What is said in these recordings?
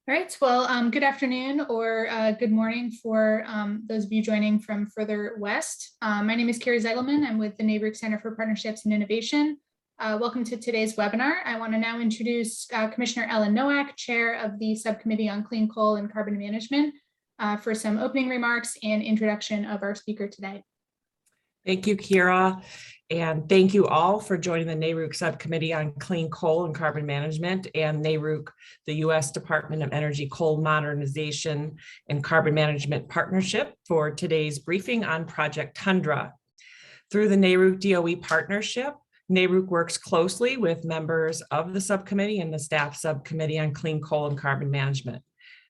All right, well, good afternoon or good morning for those of you joining from further west. My name is Carrie Zeigelman. I'm with the NARUC Center for Partnerships and Innovation. Welcome to today's webinar. I want to now introduce Commissioner Ellen Nowak, Chair of the Subcommittee on Clean Coal and Carbon Management, for some opening remarks and introduction of our speaker today. Thank you, Kira, and thank you all for joining the NARUC Subcommittee on Clean Coal and Carbon Management and NARUC, the U.S. Department of Energy Coal Modernization and Carbon Management Partnership for today's briefing on Project Tundra. Through the NARUC DOE partnership, NARUC works closely with members of the subcommittee and the staff subcommittee on clean coal and carbon management.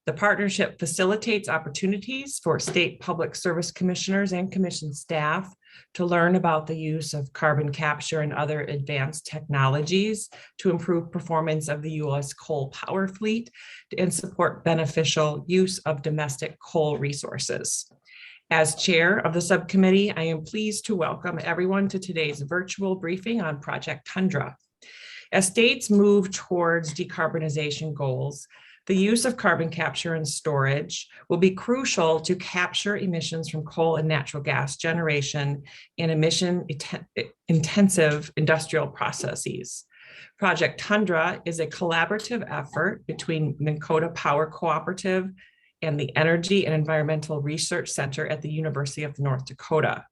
The partnership facilitates opportunities for state public service commissioners and commission staff to learn about the use of carbon capture and other advanced technologies to improve performance of the U.S. coal power fleet and support beneficial use of domestic coal resources. As chair of the subcommittee, I am pleased to welcome everyone to today's virtual briefing on Project Tundra. As states move towards decarbonization goals, the use of carbon capture and storage will be crucial to capture emissions from coal and natural gas generation in emission-intensive industrial processes. Project Tundra is a collaborative effort between Minnkota Power Cooperative and the Energy and Environmental Research Center at the University of North Dakota,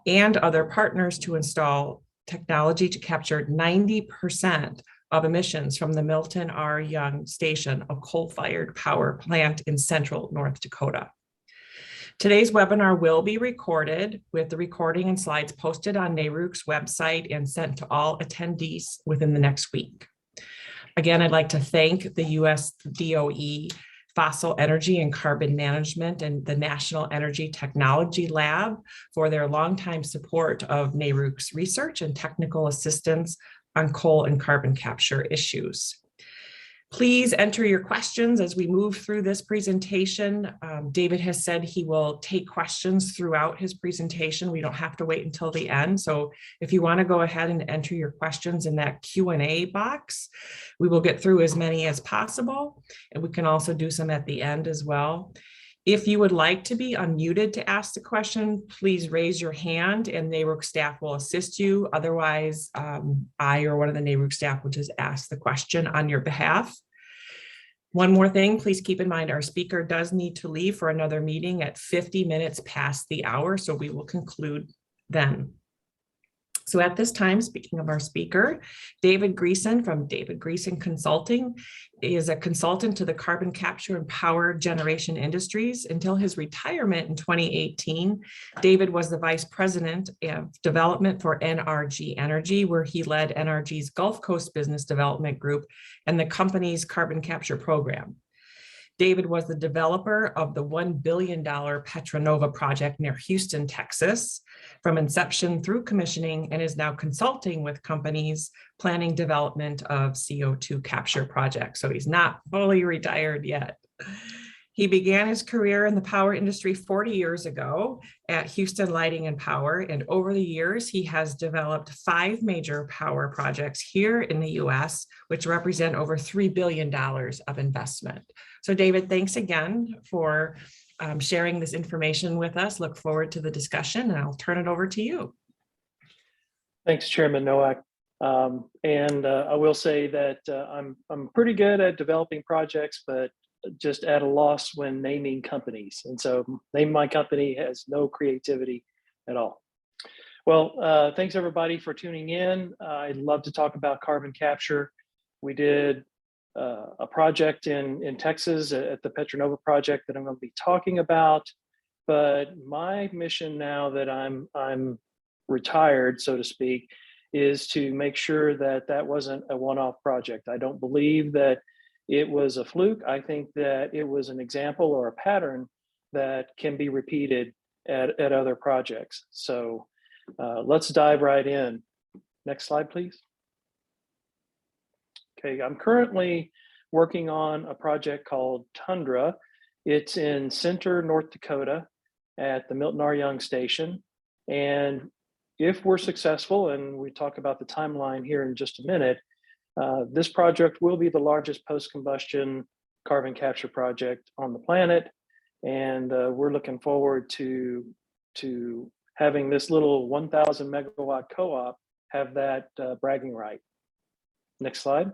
and other partners to install technology to capture 90% of emissions from the Milton R station, a coal-fired power plant in central North Dakota. Today's webinar will be recorded with the recording and slides posted on NARUC's website and sent to all attendees within the next week. Again, I'd like to thank the U.S. DOE Fossil Energy and Carbon Management and the National Energy Technology Lab for their longtime support of NARUC's research and technical assistance on coal and carbon capture issues. Please enter your questions as we move through this presentation. David has said he will take questions throughout his presentation. We don't have to wait until the end. So if you want to go ahead and enter your questions in that Q&A box, we will get through as many as possible. And we can also do some at the end as well. If you would like to be unmuted to ask the question, please raise your hand and NARUC staff will assist you. Otherwise, I or one of the NARUC staff will just ask the question on your behalf. One more thing, please keep in mind our speaker does need to leave for another meeting at 50 minutes past the hour, so we will conclude then. So at this time, speaking of our speaker, David Greeson from David Greeson Consulting is a consultant to the carbon capture and power generation industries. Until his retirement in 2018, David was the vice president of development for NRG Energy, where he led NRG's Gulf Coast Business Development Group and the company's carbon capture program. David was the developer of the $1 billion Petronova project near Houston, Texas, from inception through commissioning, and is now consulting with companies planning development of CO2 capture projects. So he's not fully retired yet. He began his career in the power industry 40 years ago at Houston Lighting and Power, and over the years, he has developed 5 major power projects here in the US, which represent over $3 billion of investment. So David, thanks again for sharing this information with us. Look forward to the discussion, and I'll turn it over to you. Thanks, Chairman Nowak. I will say that I'm pretty good at developing projects, but just at a loss when naming companies. And so Name My Company has no creativity at all. Well, thanks everybody for tuning in. I'd love to talk about carbon capture. We did a project in Texas at the Petronova project that I'm going to be talking about. But my mission now that I'm retired, so to speak, is to make sure that that wasn't a one-off project. I don't believe that it was a fluke. I think that it was an example or a pattern that can be repeated at other projects. So let's dive right in. Next slide, please. Okay, I'm currently working on a project called Tundra. It's in Center, North Dakota at the Milton R station. And if we're successful, and we talk about the timeline here in just a minute, this project will be the largest post-combustion carbon capture project on the planet. And we're looking forward to having this little 1,000 megawatt co-op have that bragging right. Next slide.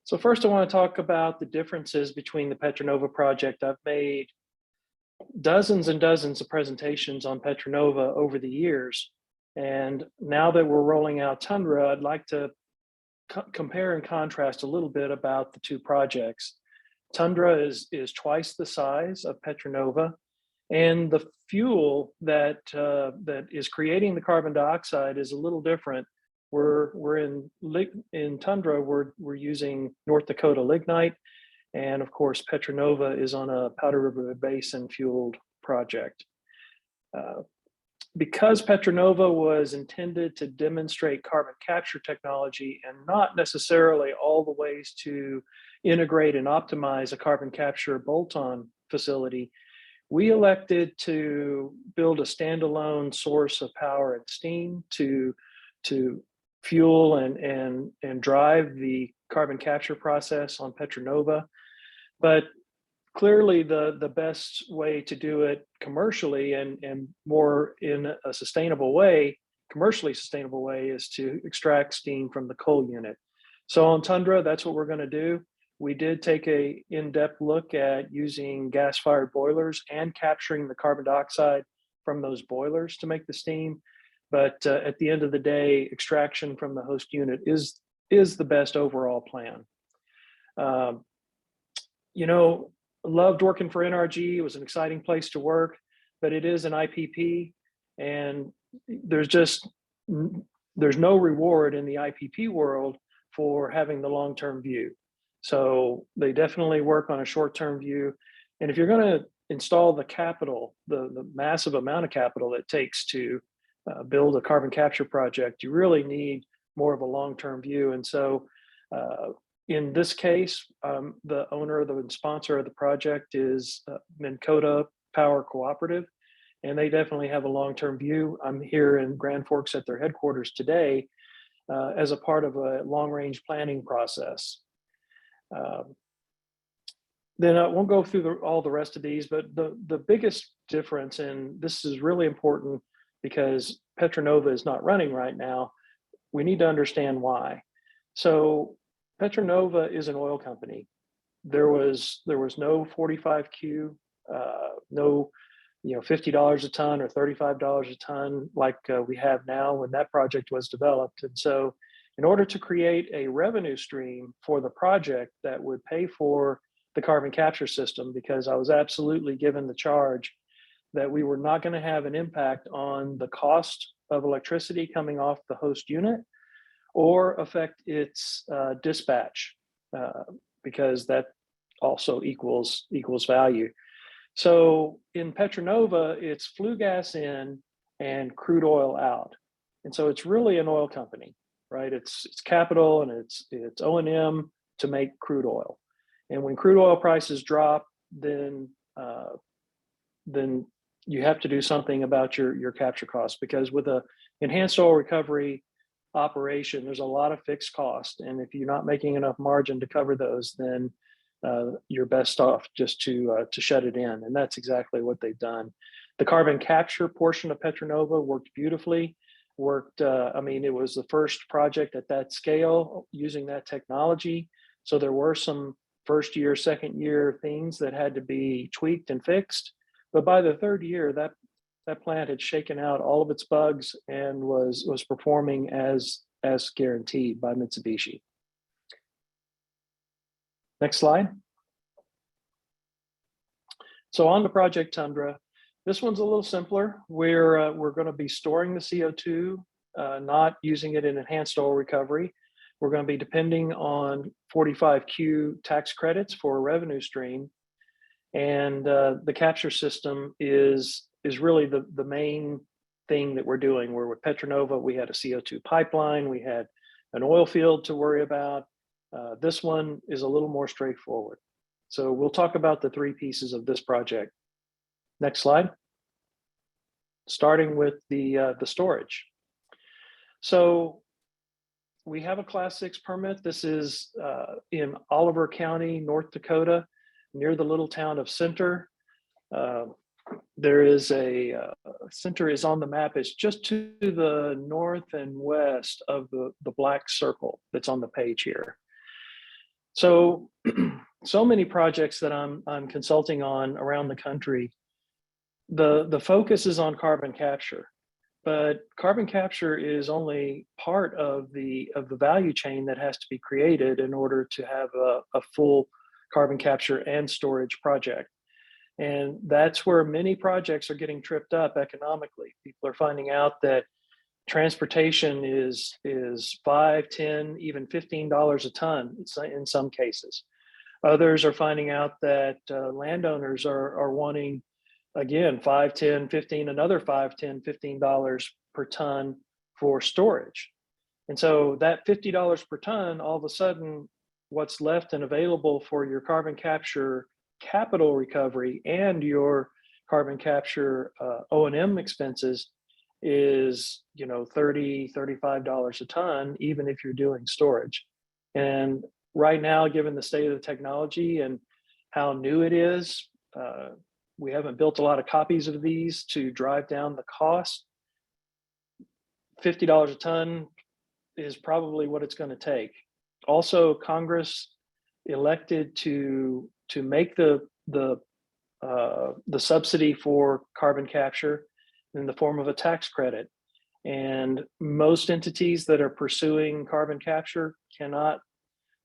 So first I want to talk about the differences between the Petronova project. I've made dozens and dozens of presentations on Petronova over the years. And now that we're rolling out Tundra, I'd like to compare and contrast a little bit about the two projects. Tundra is twice the size of Petronova, and the fuel that is creating the carbon dioxide is a little different. We're in Tundra, we're using North Dakota lignite, and of course Petronova is on a Powder River Basin fueled project. Because Petronova was intended to demonstrate carbon capture technology and not necessarily all the ways to integrate and optimize a carbon capture bolt-on facility, we elected to build a standalone source of power and steam to fuel and drive the carbon capture process on Petronova. But clearly the best way to do it commercially and more in a sustainable way, commercially sustainable way, is to extract steam from the coal unit. So on Tundra, that's what we're going to do. We did take a in-depth look at using gas-fired boilers and capturing the carbon dioxide from those boilers to make the steam. But at the end of the day, extraction from the host unit is the best overall plan. You know, loved working for NRG. It was an exciting place to work, but it is an IPP, and there's no reward in the IPP world for having the long-term view. So they definitely work on a short-term view. And if you're going to install the capital, the massive amount of capital it takes to build a carbon capture project, you really need more of a long-term view. And so in this case, the owner and sponsor of the project is Minnkota Power Cooperative, and they definitely have a long-term view. I'm here in Grand Forks at their headquarters today as a part of a long-range planning process. Then I won't go through all the rest of these, but the biggest difference, and this is really important because Petronova is not running right now, we need to understand why. So Petronova is an oil company. There was no 45Q, no $50 a ton or $35 a ton like we have now when that project was developed. And so in order to create a revenue stream for the project that would pay for the carbon capture system, because I was absolutely given the charge that we were not going to have an impact on the cost of electricity coming off the host unit or affect its dispatch, because that also equals value. So in Petronova, it's flue gas in and crude oil out. And so it's really an oil company, right? It's capital and it's O&M to make crude oil. And when crude oil prices drop, then you have to do something about your capture costs, because with a enhanced oil recovery operation, there's a lot of fixed cost. And if you're not making enough margin to cover those, then you're best off just to shut it in. And that's exactly what they've done. The carbon capture portion of Petronova worked beautifully. I mean, it was the first project at that scale using that technology. So there were some first year, second year things that had to be tweaked and fixed. But by the third year, that plant had shaken out all of its bugs and was performing as guaranteed by Mitsubishi. Next slide. So on to Project Tundra. This one's a little simpler. We're going to be storing the CO2, not using it in enhanced oil recovery. We're going to be depending on 45Q tax credits for a revenue stream. And the capture system is really the main thing that we're doing. Where with Petronova, we had a CO2 pipeline, we had an oil field to worry about. This one is a little more straightforward. So we'll talk about the three pieces of this project. Next slide. Starting with the storage. So we have a Class 6 permit. This is in Oliver County, North Dakota, near the little town of Center. There is a Center is on the map. It's just to the north and west of the black circle that's on the page here. So, so many projects that I'm consulting on around the country. The focus is on carbon capture, but carbon capture is only part of the value chain that has to be created in order to have a full carbon capture and storage project. And that's where many projects are getting tripped up economically. People are finding out that transportation is $5, $10, even $15 a ton in some cases. Others are finding out that landowners are wanting, again, $5, $10, $15, another $5, $10, $15 per ton for storage. And so that $50 per ton, all of a sudden, what's left and available for your carbon capture capital recovery and your carbon capture O&M expenses is, $30, $35 a ton, even if you're doing storage. And right now, given the state of the technology and how new it is, we haven't built a lot of copies of these to drive down the cost. $50 a ton is probably what it's going to take. Also, Congress elected to make the subsidy for carbon capture in the form of a tax credit. And most entities that are pursuing carbon capture cannot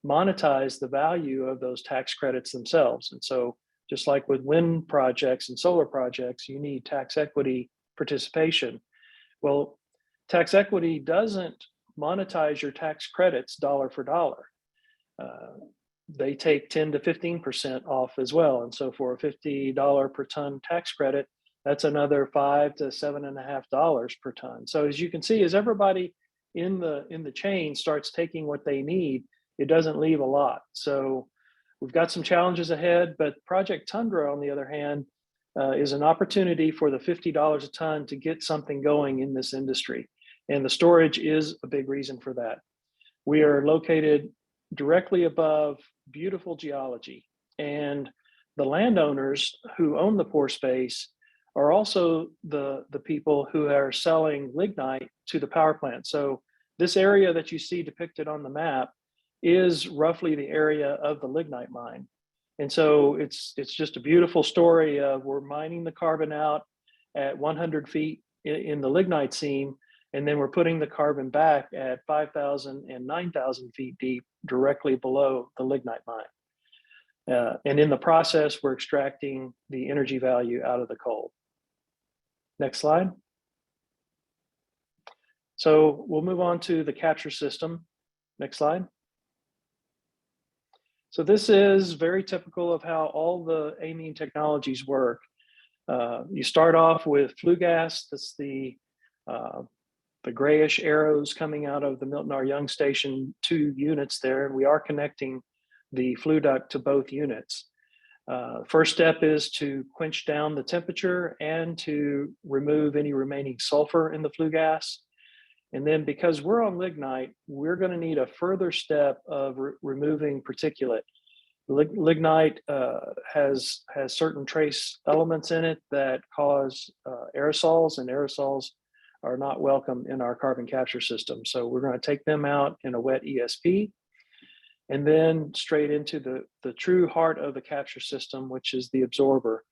monetize the value of those tax credits themselves. And so just like with wind projects and solar projects, you need tax equity participation. Well, tax equity doesn't monetize your tax credits dollar for dollar. They take 10 to 15% off as well. And so for a $50 per ton tax credit, that's another $5 to $7.50 per ton. So as you can see, as everybody in the chain starts taking what they need, it doesn't leave a lot. So we've got some challenges ahead, but Project Tundra, on the other hand, is an opportunity for the $50 a ton to get something going in this industry. And the storage is a big reason for that. We are located directly above beautiful geology, and the landowners who own the pore space are also the people who are selling lignite to the power plant. So this area that you see depicted on the map is roughly the area of the lignite mine. And so it's just a beautiful story of we're mining the carbon out at 100 feet in the lignite seam, and then we're putting the carbon back at 5,000 and 9,000 feet deep directly below the lignite mine. And in the process, we're extracting the energy value out of the coal. Next slide. So we'll move on to the capture system. Next slide. So this is very typical of how all the amine technologies work. You start off with flue gas. That's the grayish arrows coming out of the Milton R Young Station 2 units there. And we are connecting the flue duct to both units. First step is to quench down the temperature and to remove any remaining sulfur in the flue gas. And then because we're on lignite, we're going to need a further step of removing particulate. Lignite has certain trace elements in it that cause aerosols, and aerosols are not welcome in our carbon capture system. So we're going to take them out in a wet ESP, and then straight into the true heart of the capture system, which is the absorber.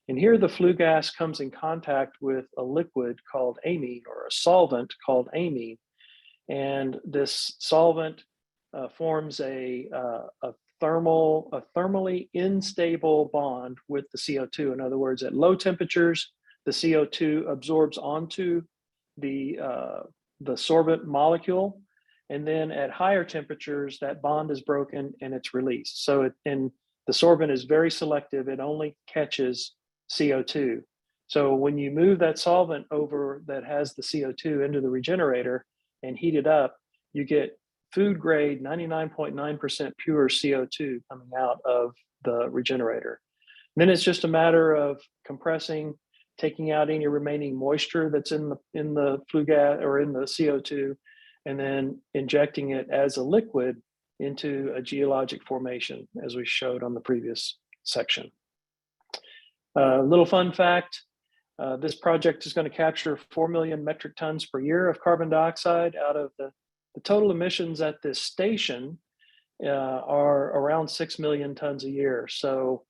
And here the flue gas comes in contact with a liquid called amine, or a solvent called amine. And this solvent forms a thermally unstable bond with the CO2. In other words, at low temperatures, the CO2 absorbs onto the sorbent molecule. And then at higher temperatures, that bond is broken and it's released. So and the sorbent is very selective. It only catches CO2. So when you move that solvent over that has the CO2 into the regenerator and heat it up, you get food grade 99.9% pure CO2 coming out of the regenerator. And then it's just a matter of compressing, taking out any remaining moisture that's in the flue gas or in the CO2, and then injecting it as a liquid into a geologic formation, as we showed on the previous section. Little fun fact, this project is going to capture 4 million metric tons per year of carbon dioxide. Out of the total emissions at this station are around 6 million tons a year. So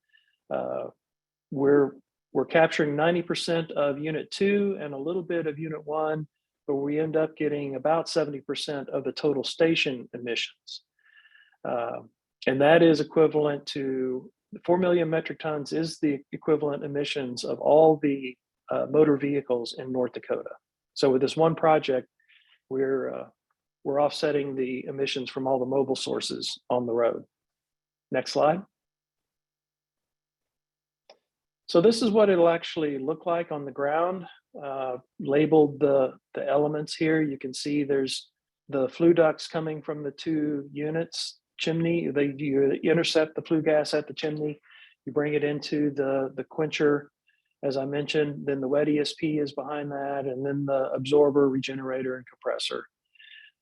we're capturing 90% of unit 2 and a little bit of unit 1, but we end up getting about 70% of the total station emissions. And that is equivalent to 4 million metric tons is the equivalent emissions of all the motor vehicles in North Dakota. So with this one project, we're offsetting the emissions from all the mobile sources on the road. Next slide. So this is what it'll actually look like on the ground. Labeled the elements here. You can see there's the flue ducts coming from the 2 units chimney. You intercept the flue gas at the chimney. You bring it into the quencher, as I mentioned. Then the wet ESP is behind that, and then the absorber, regenerator, and compressor.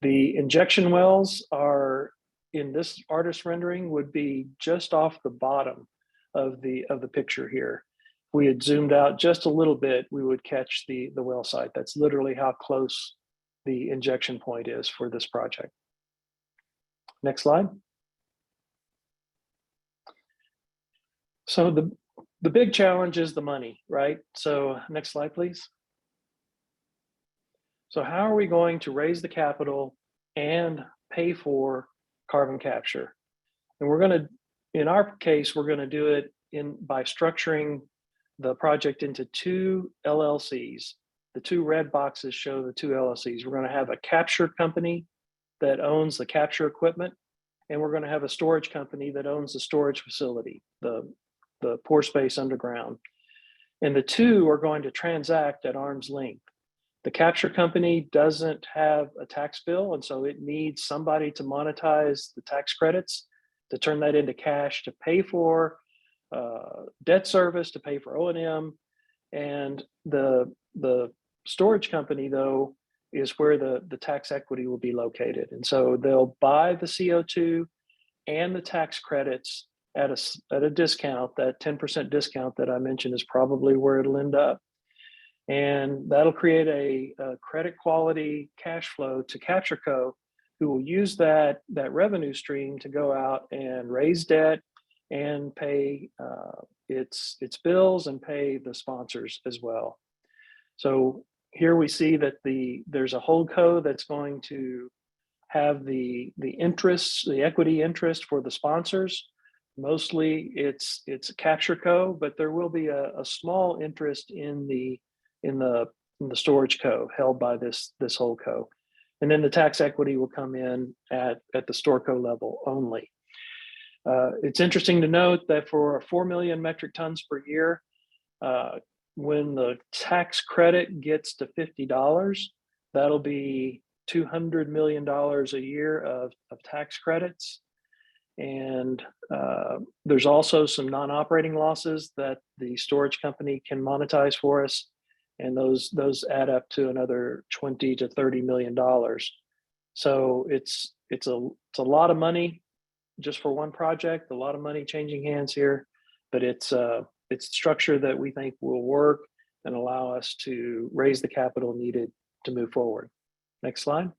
The injection wells are, in this artist rendering, would be just off the bottom of the picture here. If we had zoomed out just a little bit, we would catch the well site. That's literally how close the injection point is for this project. Next slide. So the big challenge is the money, right? So next slide, please. So how are we going to raise the capital and pay for carbon capture? And we're going to, in our case, we're going to do it by structuring the project into 2 LLCs. The 2 red boxes show the 2 LLCs. We're going to have a capture company that owns the capture equipment, and we're going to have a storage company that owns the storage facility, the pore space underground. And the 2 are going to transact at arm's length. The capture company doesn't have a tax bill, and so it needs somebody to monetize the tax credits, to turn that into cash, to pay for debt service, to pay for O&M. And the storage company, though, is where the tax equity will be located. And so they'll buy the CO2 and the tax credits at a discount. That 10% discount that I mentioned is probably where it'll end up. And that'll create a credit quality cash flow to CaptureCo, who will use that revenue stream to go out and raise debt and pay its bills and pay the sponsors as well. So here we see that there's a holdco that's going to have the interest, the equity interest for the sponsors. Mostly it's CaptureCo, but there will be a small interest in the storage co held by this holdco. And then the tax equity will come in at the storeco level only. It's interesting to note that for 4 million metric tons per year, when the tax credit gets to $50, that'll be $200 million a year of tax credits. And there's also some non-operating losses that the storage company can monetize for us. And those add up to another $20 to $30 million. So it's a lot of money just for one project, a lot of money changing hands here, but it's a structure that we think will work and allow us to raise the capital needed to move forward. Next slide.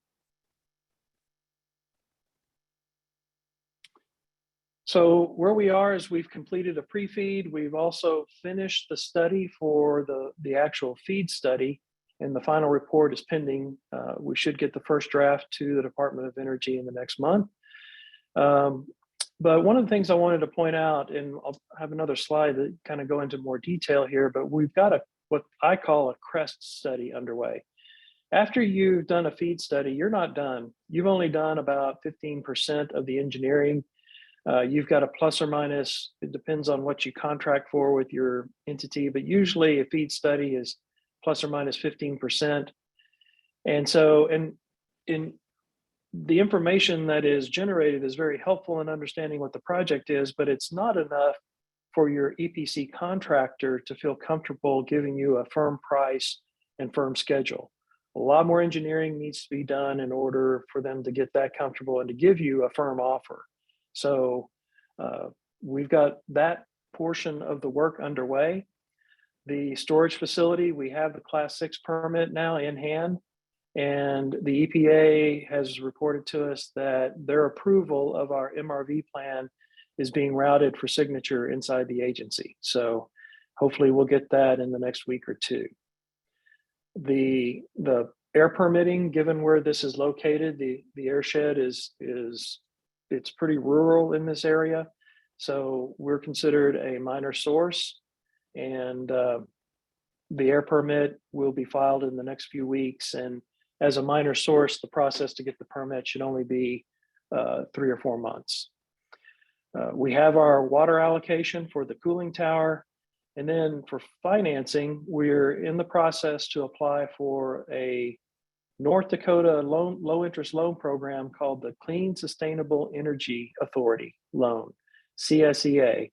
So where we are is we've completed a pre-feed. We've also finished the study for the actual feed study, and the final report is pending. We should get the first draft to the Department of Energy in the next month. But one of the things I wanted to point out, and I'll have another slide that kind of go into more detail here, but we've got what I call a CREST study underway. After you've done a feed study, you're not done. You've only done about 15% of the engineering. You've got a plus or minus, it depends on what you contract for with your entity, but usually a feed study is plus or minus 15%. And so, in the information that is generated is very helpful in understanding what the project is, but it's not enough for your EPC contractor to feel comfortable giving you a firm price and firm schedule. A lot more engineering needs to be done in order for them to get that comfortable and to give you a firm offer. So we've got that portion of the work underway. The storage facility, we have the Class 6 permit now in hand, and the EPA has reported to us that their approval of our MRV plan is being routed for signature inside the agency. So hopefully we'll get that in the next week or two. The air permitting, given where this is located, the airshed it's pretty rural in this area. So we're considered a minor source, and the air permit will be filed in the next few weeks. And as a minor source, the process to get the permit should only be 3 or 4 months. We have our water allocation for the cooling tower. And then for financing, we're in the process to apply for a North Dakota low interest loan program called the Clean Sustainable Energy Authority loan, CSEA.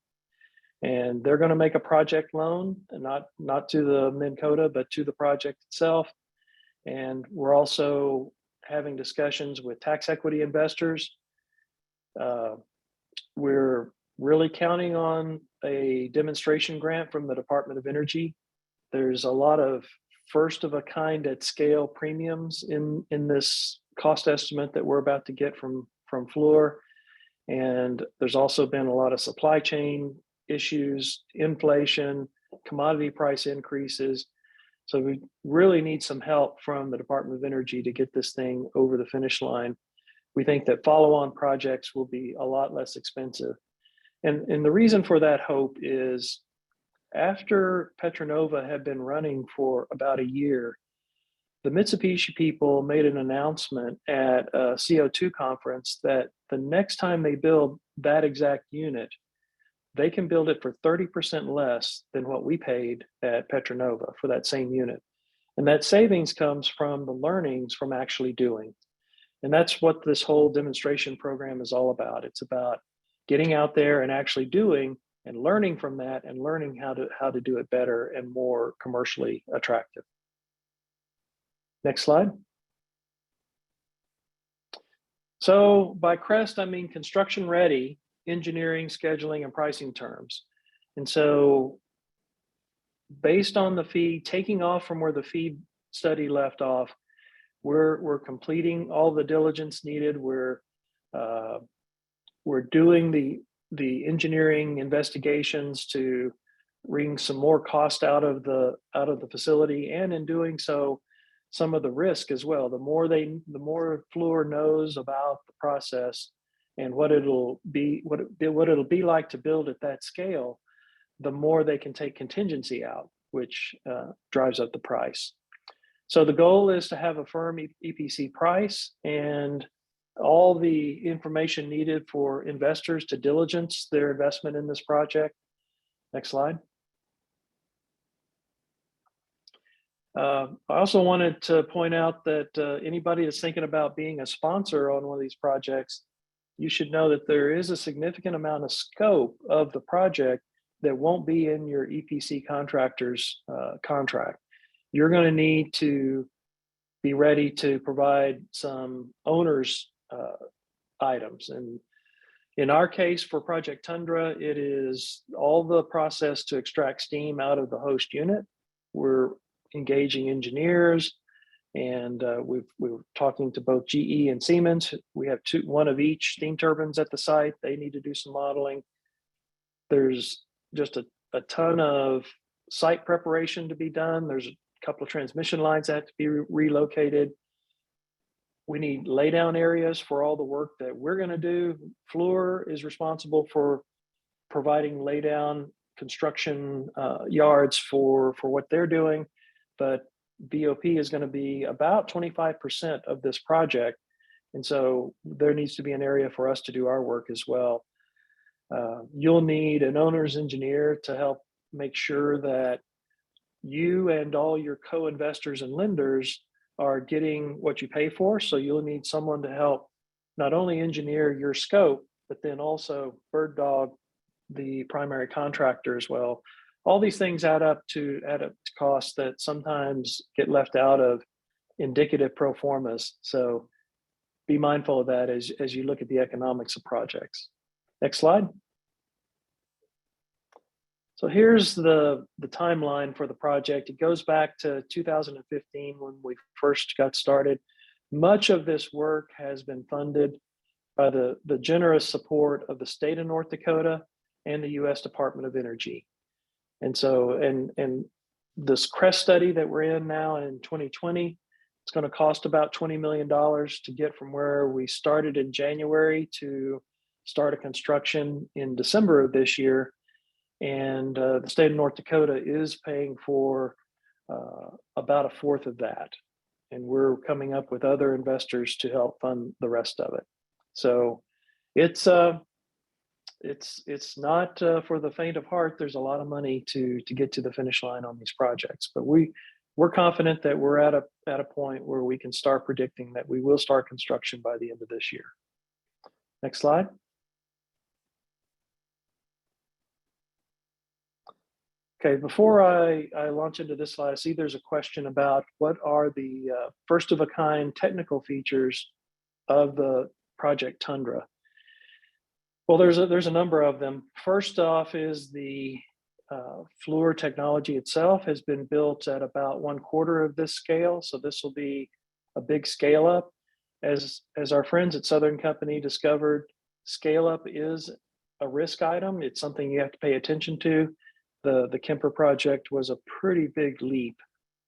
And they're going to make a project loan, and not to the Minnkota, but to the project itself. And we're also having discussions with tax equity investors. We're really counting on a demonstration grant from the Department of Energy. There's a lot of first of a kind at scale premiums in this cost estimate that we're about to get from Fluor. And there's also been a lot of supply chain issues, inflation, commodity price increases. So we really need some help from the Department of Energy to get this thing over the finish line. We think that follow-on projects will be a lot less expensive. And the reason for that hope is after Petronova had been running for about a year, the Mitsubishi people made an announcement at a CO2 conference that the next time they build that exact unit, they can build it for 30% less than what we paid at Petronova for that same unit. And that savings comes from the learnings from actually doing. And that's what this whole demonstration program is all about. It's about getting out there and actually doing and learning from that and learning how to do it better and more commercially attractive. Next slide. So by CREST, I mean construction ready, engineering, scheduling, and pricing terms. And so based on the FEED, taking off from where the FEED study left off, we're completing all the diligence needed. We're doing the engineering investigations to wring some more cost out of the facility, and in doing so, some of the risk as well. The more Fluor knows about the process and what it'll be like to build at that scale, the more they can take contingency out, which drives up the price. So the goal is to have a firm EPC price and all the information needed for investors to diligence their investment in this project. Next slide. I also wanted to point out that anybody that's thinking about being a sponsor on one of these projects, you should know that there is a significant amount of scope of the project that won't be in your EPC contractor's contract. You're going to need to be ready to provide some owner's items. And in our case for Project Tundra, it is all the process to extract steam out of the host unit. We're engaging engineers, and we're talking to both GE and Siemens. We have one of each steam turbines at the site. They need to do some modeling. There's just a ton of site preparation to be done. There's a couple of transmission lines that have to be relocated. We need laydown areas for all the work that we're going to do. Fluor is responsible for providing laydown construction yards for what they're doing, but BOP is going to be about 25% of this project. And so there needs to be an area for us to do our work as well. You'll need an owner's engineer to help make sure that you and all your co-investors and lenders are getting what you pay for. So you'll need someone to help not only engineer your scope, but then also bird dog the primary contractor as well. All these things add up to costs that sometimes get left out of indicative pro formas. So be mindful of that as you look at the economics of projects. Next slide. So here's the timeline for the project. It goes back to 2015 when we first got started. Much of this work has been funded by the generous support of the state of North Dakota and the U.S. Department of Energy. And so, and this CREST study that we're in now in 2020, it's going to cost about $20 million to get from where we started in January to start a construction in December of this year. And the state of North Dakota is paying for about a fourth of that. And we're coming up with other investors to help fund the rest of it. So it's not for the faint of heart. There's a lot of money to get to the finish line on these projects, but we're confident that we're at a point where we can start predicting that we will start construction by the end of this year. Next slide. Okay, before I launch into this slide, I see there's a question about what are the first of a kind technical features of the Project Tundra. Well, there's a number of them. First off is the Fluor technology itself has been built at about 1/4 of this scale. So this will be a big scale up. As our friends at Southern Company discovered, scale up is a risk item. It's something you have to pay attention to. The Kemper project was a pretty big leap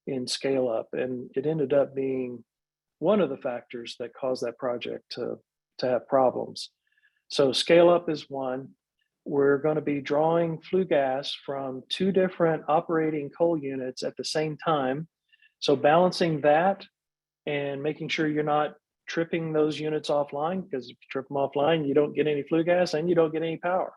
in scale up, and it ended up being one of the factors that caused that project to have problems. So scale up is one. We're going to be drawing flue gas from 2 different operating coal units at the same time. So balancing that and making sure you're not tripping those units offline, because if you trip them offline, you don't get any flue gas and you don't get any power.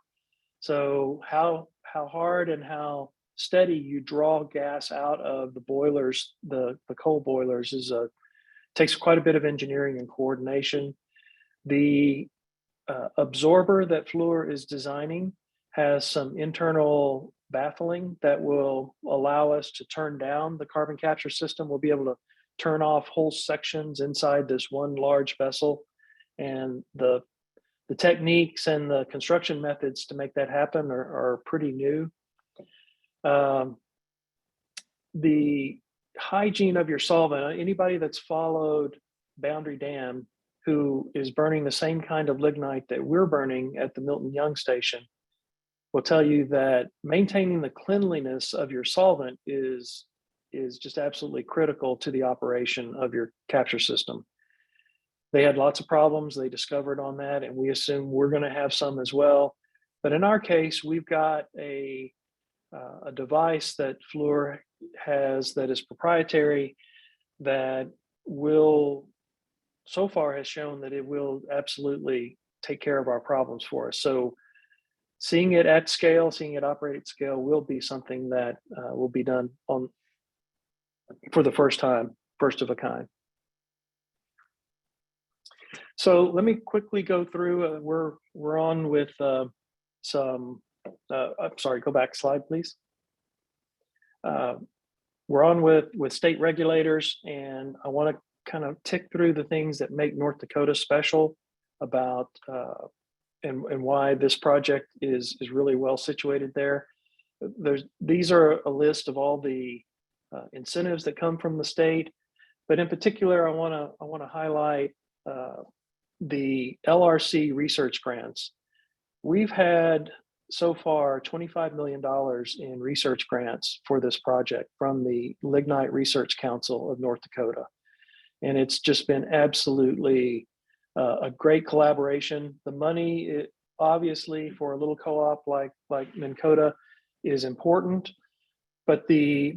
So how hard and how steady you draw gas out of the boilers, the coal boilers, takes quite a bit of engineering and coordination. The absorber that Fluor is designing has some internal baffling that will allow us to turn down the carbon capture system. We'll be able to turn off whole sections inside this one large vessel, and the techniques and the construction methods to make that happen are pretty new. The hygiene of your solvent, anybody that's followed Boundary Dam, who is burning the same kind of lignite that we're burning at the Milton Young station, will tell you that maintaining the cleanliness of your solvent is just absolutely critical to the operation of your capture system. They had lots of problems they discovered on that, and we assume we're going to have some as well. But in our case, we've got a device that Fluor has that is proprietary that so far has shown that it will absolutely take care of our problems for us. So seeing it at scale, seeing it operate at scale will be something that will be done for the first time, first of a kind. So let me quickly go through. We're on with some. I'm sorry. Go back slide, please. We're on with state regulators, and I want to kind of tick through the things that make North Dakota special about and why this project is really well situated there. These are a list of all the incentives that come from the state, but in particular, I want to highlight the LRC research grants. We've had so far $25 million in research grants for this project from the Lignite Research Council of North Dakota. And it's just been absolutely a great collaboration. The money, obviously, for a little co-op like Minnkota is important, but the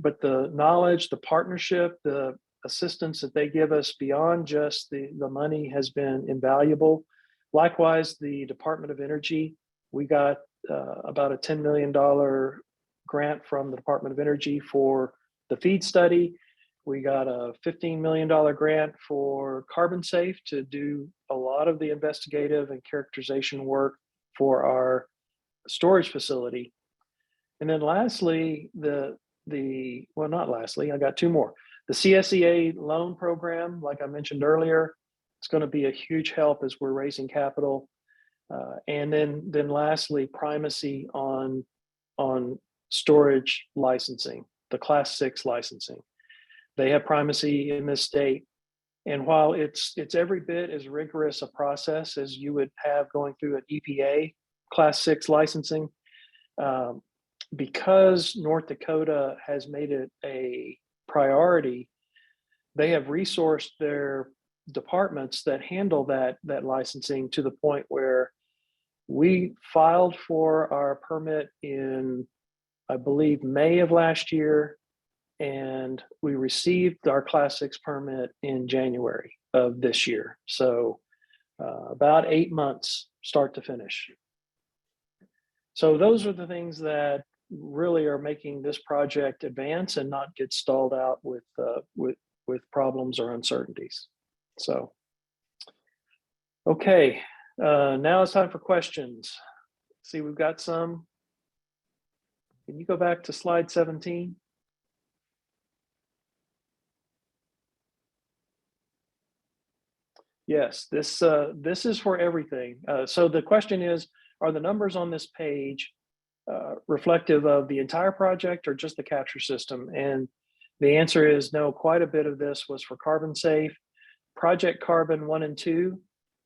knowledge, the partnership, the assistance that they give us beyond just the money has been invaluable. Likewise, the Department of Energy, we got about a $10 million grant from the Department of Energy for the feed study. We got a $15 million grant for Carbon Safe to do a lot of the investigative and characterization work for our storage facility. And then lastly, well, not lastly, I got 2 more. The CSEA loan program, like I mentioned earlier, it's going to be a huge help as we're raising capital. And then lastly, primacy on storage licensing, the Class 6 licensing. They have primacy in this state. And while it's every bit as rigorous a process as you would have going through an EPA Class 6 licensing, because North Dakota has made it a priority, they have resourced their departments that handle that licensing to the point where we filed for our permit in, I believe, May of last year, and we received our Class 6 permit in January of this year. So about 8 months start to finish. So those are the things that really are making this project advance and not get stalled out with problems or uncertainties. So, okay, now it's time for questions. See, we've got some. Can you go back to slide 17? Yes, this is for everything. So the question is, are the numbers on this page reflective of the entire project or just the capture system? And the answer is no, quite a bit of this was for Carbon Safe. Project Carbon 1 and 2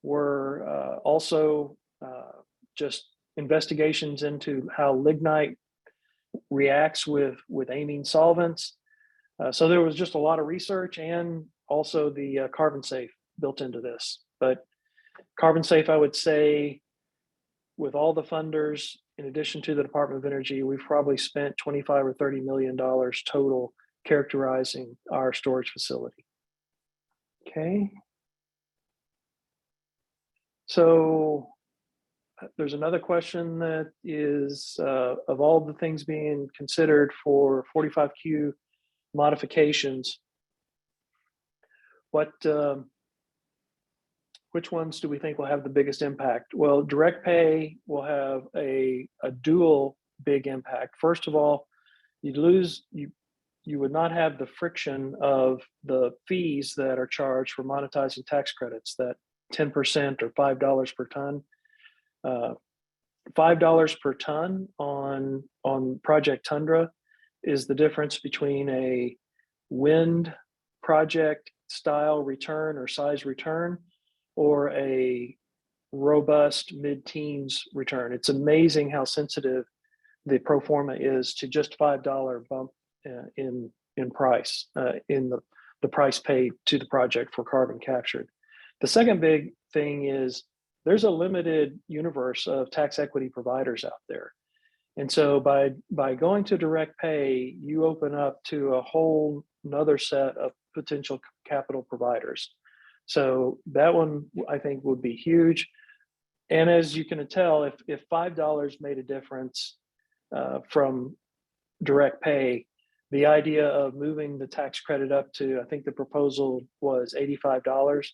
were also just investigations into how lignite reacts with amine solvents. So there was just a lot of research, and also the Carbon Safe built into this. But Carbon Safe, I would say, with all the funders, in addition to the Department of Energy, we've probably spent $25 or $30 million total characterizing our storage facility. Okay. So there's another question that is, of all the things being considered for 45Q modifications, which ones do we think will have the biggest impact? Well, direct pay will have a dual big impact. First of all, you would not have the friction of the fees that are charged for monetizing tax credits, that 10% or $5 per ton. $5 per ton on Project Tundra is the difference between a wind project style return or size return or a robust mid-teens return. It's amazing how sensitive the pro forma is to just $5 bump in price, in the price paid to the project for carbon captured. The second big thing is there's a limited universe of tax equity providers out there. And so by going to direct pay, you open up to a whole another set of potential capital providers. So that one, I think, would be huge. And as you can tell, if $5 made a difference from direct pay, the idea of moving the tax credit up to, I think the proposal was $85,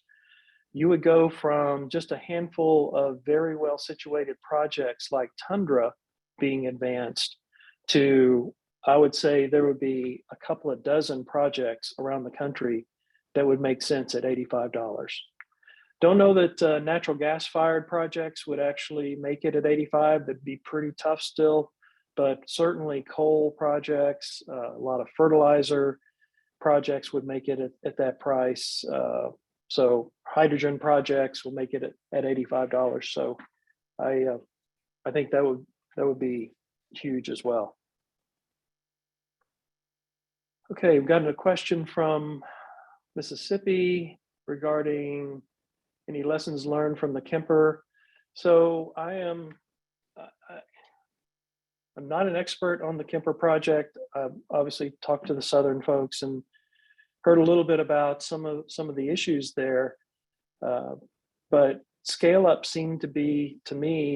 you would go from just a handful of very well situated projects like Tundra being advanced to, I would say there would be a couple of dozen projects around the country that would make sense at $85. Don't know that natural gas fired projects would actually make it at 85. That'd be pretty tough still, but certainly coal projects, a lot of fertilizer projects would make it at that price. So hydrogen projects will make it at $85. So I think that would be huge as well. Okay, we've gotten a question from Mississippi regarding any lessons learned from the Kemper. So I'm not an expert on the Kemper project. I've obviously talked to the Southern folks and heard a little bit about some of the issues there, but scale up seemed to me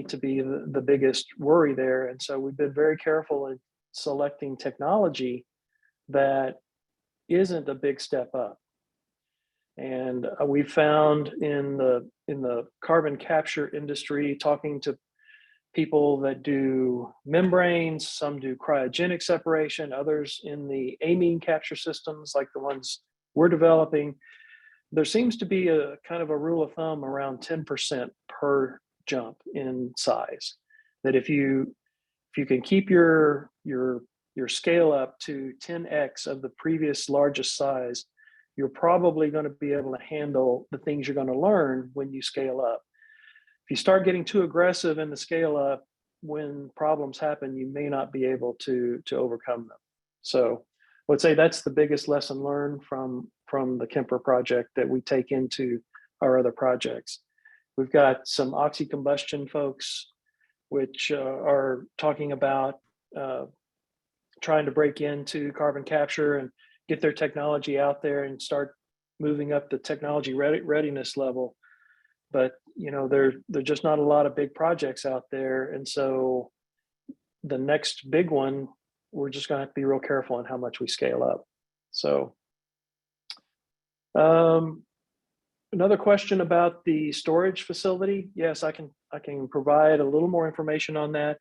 to be the biggest worry there. And so we've been very careful in selecting technology that isn't a big step up. And we found in the carbon capture industry, talking to people that do membranes, some do cryogenic separation, others in the amine capture systems like the ones we're developing. There seems to be a kind of a rule of thumb around 10% per jump in size. That if you can keep your scale up to 10x of the previous largest size, you're probably going to be able to handle the things you're going to learn when you scale up. If you start getting too aggressive in the scale up, when problems happen, you may not be able to overcome them. So I would say that's the biggest lesson learned from the Kemper project that we take into our other projects. We've got some oxy-combustion folks, which are talking about trying to break into carbon capture and get their technology out there and start moving up the technology readiness level. But there are just not a lot of big projects out there, and so the next big one, we're just going to have to be real careful on how much we scale up. So another question about the storage facility. Yes, I can provide a little more information on that.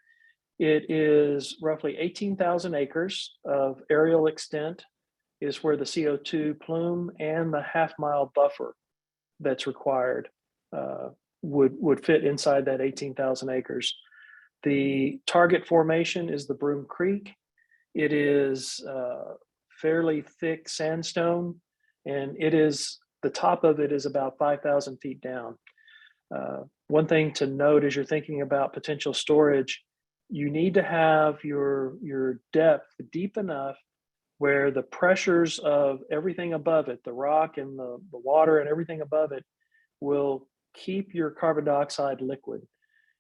It is roughly 18,000 acres of aerial extent is where the CO2 plume and the half-mile buffer that's required would fit inside that 18,000 acres. The target formation is the Broom Creek. It is fairly thick sandstone, and the top of it is about 5,000 feet down. One thing to note as you're thinking about potential storage, you need to have your depth deep enough where the pressures of everything above it, the rock and the water and everything above it, will keep your carbon dioxide liquid.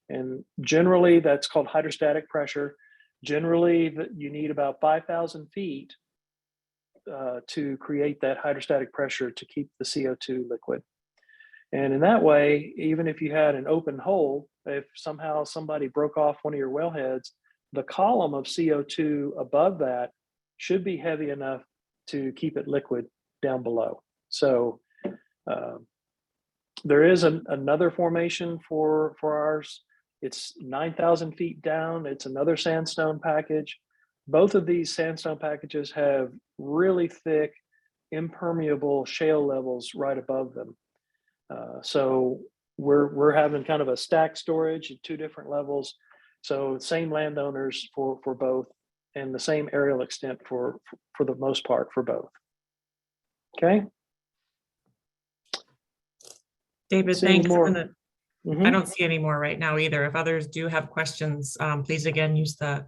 And generally that's called hydrostatic pressure. Generally you need about 5,000 feet to create that hydrostatic pressure to keep the CO2 liquid. And in that way, even if you had an open hole, if somehow somebody broke off one of your wellheads, the column of CO2 above that should be heavy enough to keep it liquid down below. So there is another formation for ours. It's 9,000 feet down. It's another sandstone package. Both of these sandstone packages have really thick, impermeable shale levels right above them. So we're having kind of a stacked storage at two different levels. So same landowners for both, and the same aerial extent for the most part for both. Okay. David, See any thanks. more? I don't see any more right now either. If others do have questions, please again use the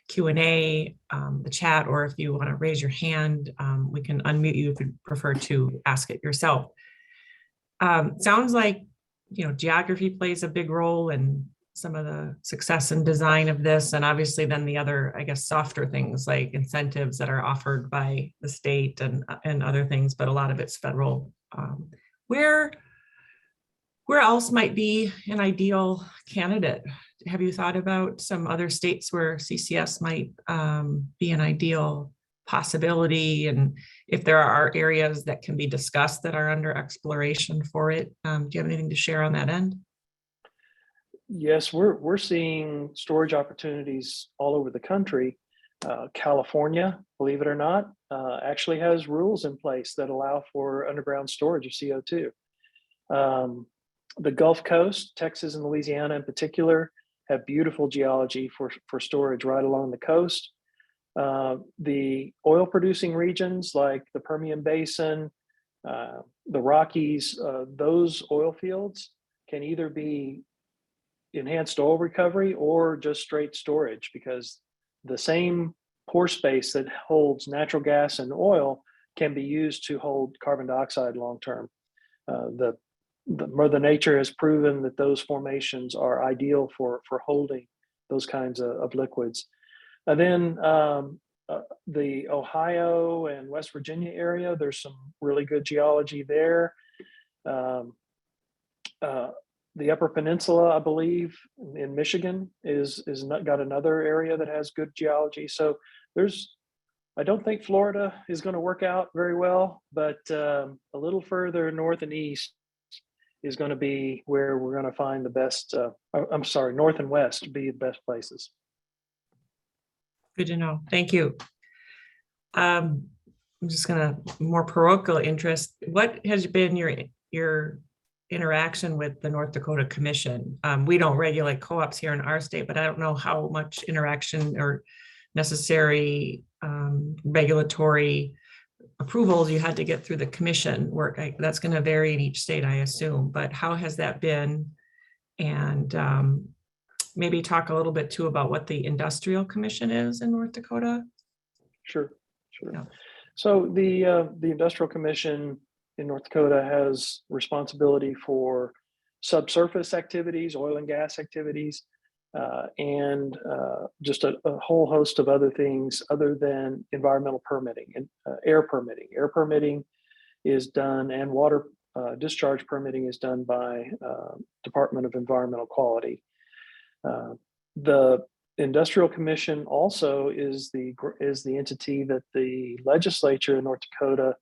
Q&A, the chat, or if you want to raise your hand, we can unmute you if you prefer to ask it yourself. Sounds like geography plays a big role in some of the success and design of this, and obviously then the other, I guess, softer things like incentives that are offered by the state and other things, but a lot of it's federal. Where else might be an ideal candidate? Have you thought about some other states where CCS might be an ideal possibility? And if there are areas that can be discussed that are under exploration for it, do you have anything to share on that end? Yes, we're seeing storage opportunities all over the country. California, believe it or not, actually has rules in place that allow for underground storage of CO2. The Gulf Coast, Texas and Louisiana in particular, have beautiful geology for storage right along the coast. The oil producing regions like the Permian Basin, the Rockies, those oil fields can either be enhanced oil recovery or just straight storage, because the same pore space that holds natural gas and oil can be used to hold carbon dioxide long term. The Mother Nature has proven that those formations are ideal for holding those kinds of liquids. And then the Ohio and West Virginia area, there's some really good geology there. The Upper Peninsula, I believe, in Michigan is got another area that has good geology. So I don't think Florida is going to work out very well, but a little further north and east, is going to be where we're going to find the best, I'm sorry, north and west be the best places. Good to know. Thank you. I'm just gonna more parochial interest. What has been your interaction with the North Dakota Commission? We don't regulate co-ops here in our state, but I don't know how much interaction or necessary regulatory approvals you had to get through the commission work. That's going to vary in each state, I assume, but how has that been? And maybe talk a little bit too about what the Industrial Commission is in North Dakota. Sure. Yeah. So the Industrial Commission in North Dakota has responsibility for subsurface activities, oil and gas activities, and just a whole host of other things other than environmental permitting and air permitting. Air permitting is done, and water discharge permitting is done by Department of Environmental Quality. The Industrial Commission also is the entity that the legislature in North Dakota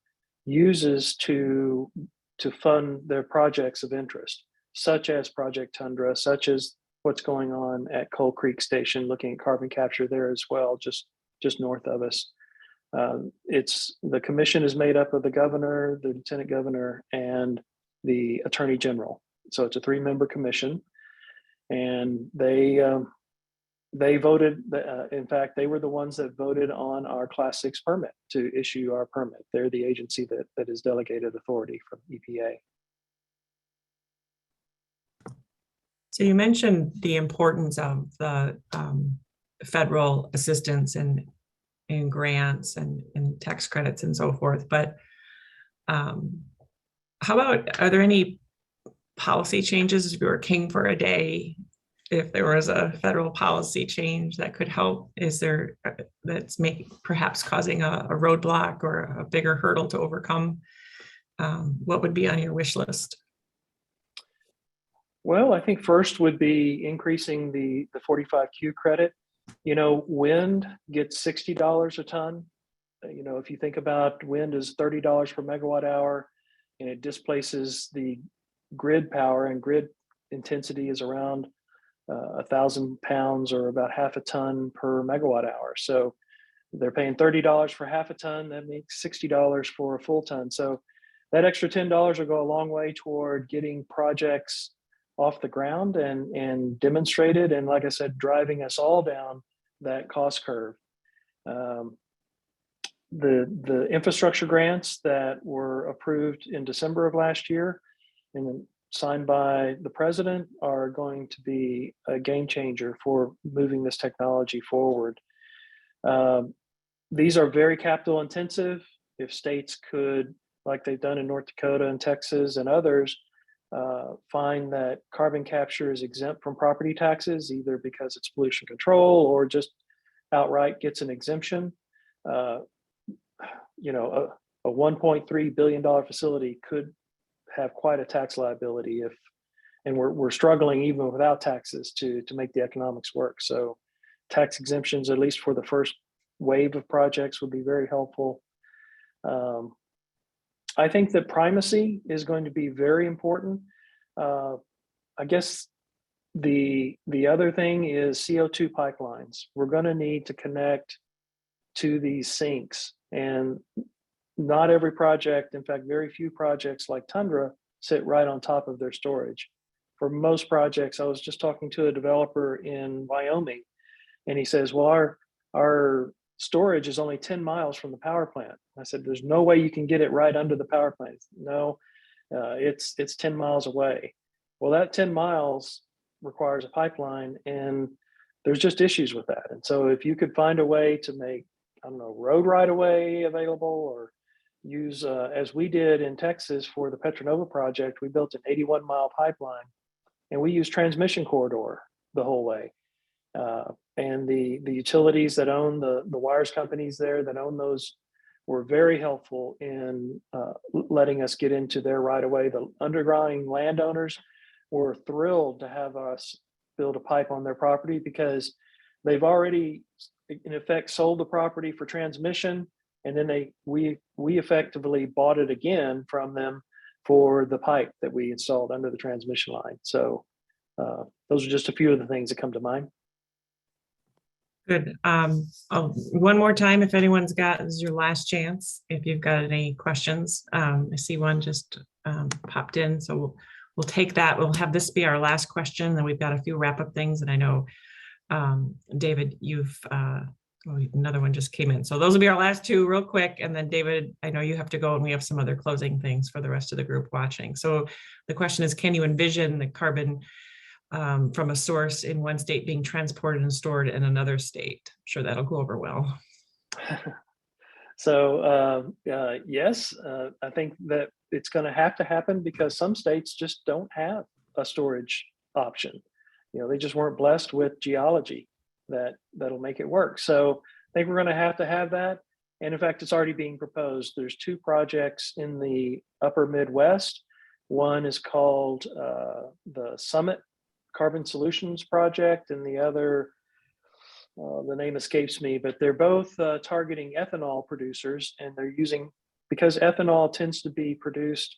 uses to fund their projects of interest, such as Project Tundra, such as what's going on at Coal Creek Station, looking at carbon capture there as well, just north of us. The commission is made up of the governor, the lieutenant governor, and the attorney general. So it's a 3-member commission, and they voted. In fact, they were the ones that voted on our Class 6 permit to issue our permit. They're the agency that is delegated authority from EPA. So you mentioned the importance of the federal assistance and grants and tax credits and so forth, but how about, are there any policy changes? If you were king for a day, if there was a federal policy change that could help, is there, that's perhaps causing a roadblock or a bigger hurdle to overcome? What would be on your wish list? Well, I think first would be increasing the 45Q credit. You know, wind gets $60 a ton. You know, if you think about wind is $30 per megawatt hour, and it displaces the grid power, and grid intensity is around 1,000 pounds or about half a ton per megawatt hour. So they're paying $30 for half a ton. That makes $60 for a full ton. So that extra $10 will go a long way toward getting projects off the ground and demonstrated. And like I said, driving us all down that cost curve. The infrastructure grants that were approved in December of last year and then signed by the president are going to be a game changer for moving this technology forward. These are very capital intensive. If states could, like they've done in North Dakota and Texas and others, find that carbon capture is exempt from property taxes, either because it's pollution control or just outright gets an exemption. You know, a $1.3 billion facility could have quite a tax liability and we're struggling even without taxes to make the economics work. So tax exemptions, at least for the first wave of projects, would be very helpful. I think that primacy is going to be very important. I guess the other thing is CO2 pipelines. We're going to need to connect to these sinks, and not every project, in fact, very few projects like Tundra sit right on top of their storage. For most projects, I was just talking to a developer in Wyoming, and he says, well, our storage is only 10 miles from the power plant. I said, there's no way you can get it right under the power plant. No, it's 10 miles away. Well, that 10 miles requires a pipeline, and there's just issues with that. And so if you could find a way to make, I don't know, road right of way available, or use, as we did in Texas for the Petronova project, we built an 81-mile pipeline, and we used transmission corridor the whole way. And the utilities that own the wires companies there that own those were very helpful in letting us get into their right of way. The underground landowners were thrilled to have us build a pipe on their property because they've already, in effect, sold the property for transmission, and then we effectively bought it again from them for the pipe that we installed under the transmission line. So those are just a few of the things that come to mind. Good. One more time, if anyone's got, this is your last chance. If you've got any questions, I see one just popped in, so we'll take that. We'll have this be our last question, and we've got a few wrap-up things. And I know, David, you've another one just came in, so those will be our last two, real quick. And then David, I know you have to go, and we have some other closing things for the rest of the group watching. So the question is, can you envision the carbon from a source in one state being transported and stored in another state? I'm sure that'll go over well. So yes, I think that it's going to have to happen because some states just don't have a storage option. You know, they just weren't blessed with geology that'll make it work. So I think we're going to have that. And in fact, it's already being proposed. There's two projects in the upper Midwest. One is called the Summit Carbon Solutions Project, and the other, the name escapes me, but they're both targeting ethanol producers, and they're using, because ethanol tends to be produced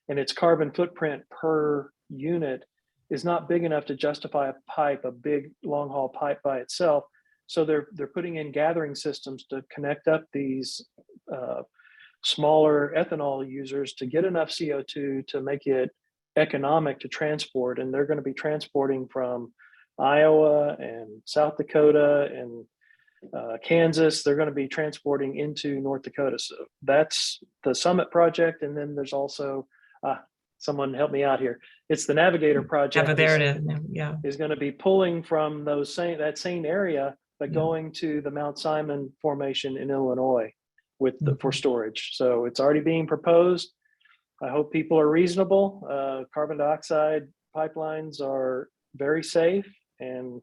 and its carbon footprint per unit is not big enough to justify a big long haul pipe by itself. So they're putting in gathering systems to connect up these smaller ethanol users to get enough CO2 to make it economic to transport. And they're going to be transporting from Iowa and South Dakota and Kansas. They're going to be transporting into North Dakota. So that's the Summit project. And then there's also, someone help me out here. It's the Navigator project. Yeah, but there it is. Yeah, is going to be pulling from that same area, but going to the Mount Simon formation in Illinois for storage. So it's already being proposed. I hope people are reasonable. Carbon dioxide pipelines are very safe, and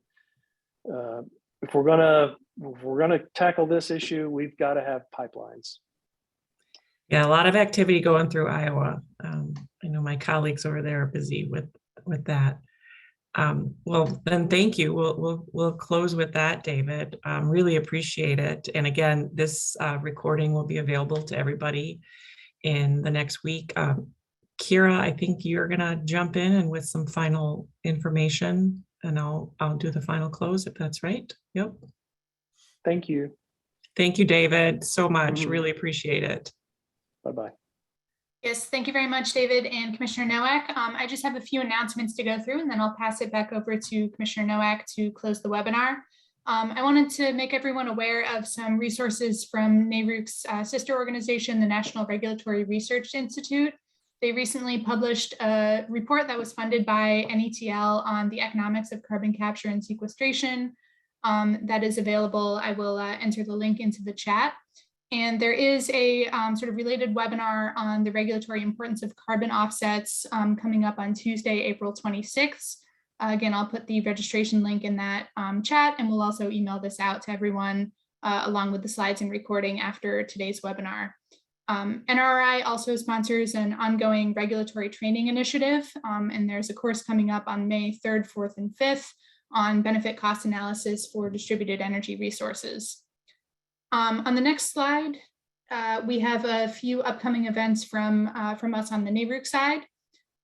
if we're gonna tackle this issue, we've got to have pipelines. Yeah, a lot of activity going through Iowa. I know my colleagues over there are busy with that. Well, then thank you. We'll close with that, David. Really appreciate it. And again, this recording will be available to everybody in the next week. Kira, I think you're gonna jump in and with some final information, and I'll do the final close if that's right. Yep. Thank you. Thank you, David, so much. Really appreciate it. Bye-bye. Yes, thank you very much, David and Commissioner Nowak. I just have a few announcements to go through, and then I'll pass it back over to Commissioner Nowak to close the webinar. I wanted to make everyone aware of some resources from NARUC's sister organization, the National Regulatory Research Institute. They recently published a report that was funded by NETL on the economics of carbon capture and sequestration. That is available. I will enter the link into the chat. And there is a sort of related webinar on the regulatory importance of carbon offsets coming up on Tuesday, April 26th. Again, I'll put the registration link in that chat, and we'll also email this out to everyone along with the slides and recording after today's webinar. NRI also sponsors an ongoing regulatory training initiative, and there's a course coming up on May 3rd, 4th, and 5th on benefit cost analysis for distributed energy resources. On the next slide, we have a few upcoming events from us on the NARUC side.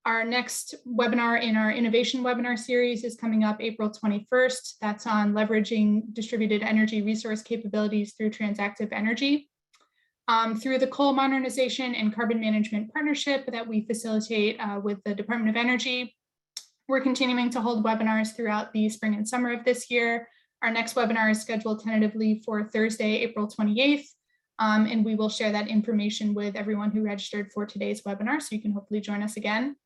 Our next webinar in our innovation webinar series is coming up April 21st. That's on leveraging distributed energy resource capabilities through transactive energy. Through the Coal Modernization and Carbon Management Partnership that we facilitate with the Department of Energy, we're continuing to hold webinars throughout the spring and summer of this year. Our next webinar is scheduled tentatively for Thursday, April 28th, and we will share that information with everyone who registered for today's webinar, so you can hopefully join us again.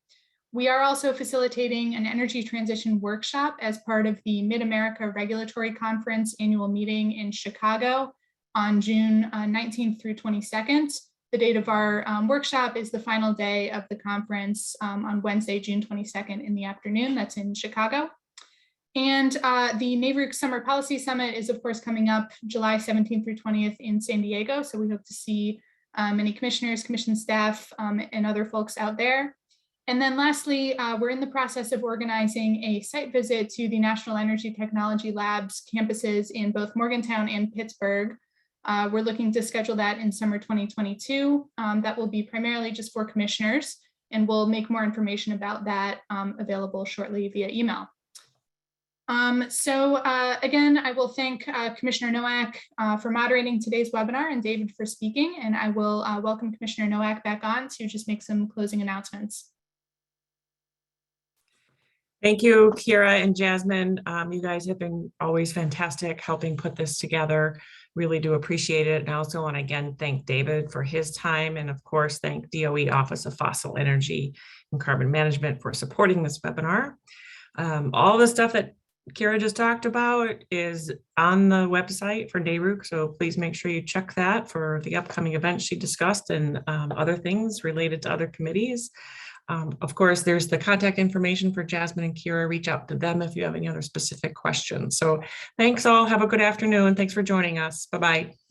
We are also facilitating an energy transition workshop as part of the Mid-America Regulatory Conference annual meeting in Chicago on June 19th through 22nd. The date of our workshop is the final day of the conference on Wednesday, June 22nd in the afternoon. That's in Chicago. And the NARUC Summer Policy Summit is, of course, coming up July 17th through 20th in San Diego. So we hope to see many commissioners, commission staff, and other folks out there. And then lastly, we're in the process of organizing a site visit to the National Energy Technology Labs campuses in both Morgantown and Pittsburgh. We're looking to schedule that in summer 2022. That will be primarily just for commissioners. and we'll make more information about that available shortly via email. Again, I will thank Commissioner Nowak for moderating today's webinar and David for speaking, and I will welcome Commissioner Nowak back on to just make some closing announcements. Thank you, Kira and Jasmine. You guys have been always fantastic helping put this together. Really do appreciate it. And I also want to again thank David for his time, and of course thank DOE Office of Fossil Energy and Carbon Management for supporting this webinar. All the stuff that Kira just talked about is on the website for NARUC, so please make sure you check that for the upcoming events she discussed and other things related to other committees. Of course, there's the contact information for Jasmine and Kira. Reach out to them if you have any other specific questions. So thanks all. Have a good afternoon. Thanks for joining us. Bye-bye.